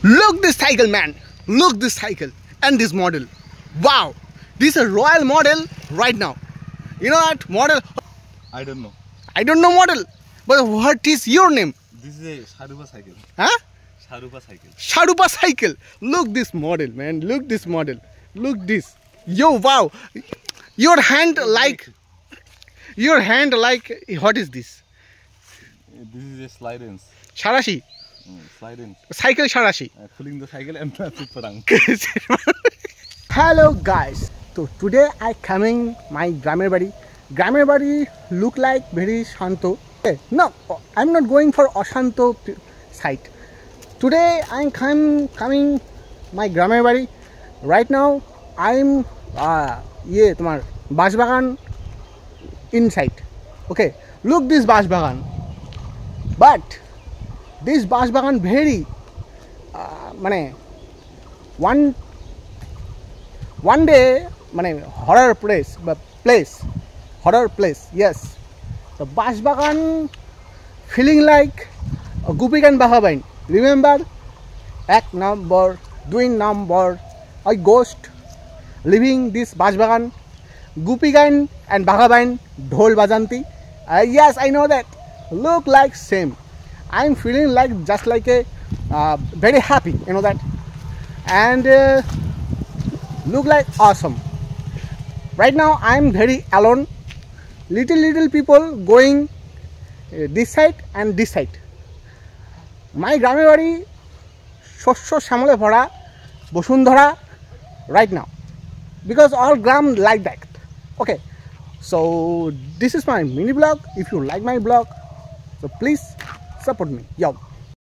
Look this cycle, man. Look this cycle and this model. Wow, this is a royal model right now. You know what model? I don't know. I don't know model, but what is your name? This is a Sharupa cycle. Huh? Sharupa cycle. Sharupa cycle. Look this model, man. Look this model. Look this. Yo, wow. Your hand like. What is this? This is a slide ins. Sharashi. Slide ins. Cycle Sharashi. Pulling the cycle and parang. Hello guys. So today I coming my Gramer Badi. Gramer Badi look like very shanto. No, I'm not going for Ashanto site. Today I'm coming my Gramer Badi. Right now I'm tomar Bashbagan inside. Okay, look this Bashbagan. But this Bashbagan very one day horror place, yes. The Bashbagan feeling like a Gupigan Bahabain. Remember? Act number, doing number, a ghost living this Bashbagan, Gupigan and Bahabain, Dhol Bajanti. Yes, I know that. Look like same. I'm feeling like just like a very happy, you know that. And look like awesome. Right now I'm very alone. Little people going this side and this side. My Gramer Badi Shosho Shamole Bhora Bosundhara right now, because all gram like that. Okay, so this is my mini blog. If you like my blog, so please support me. Yo.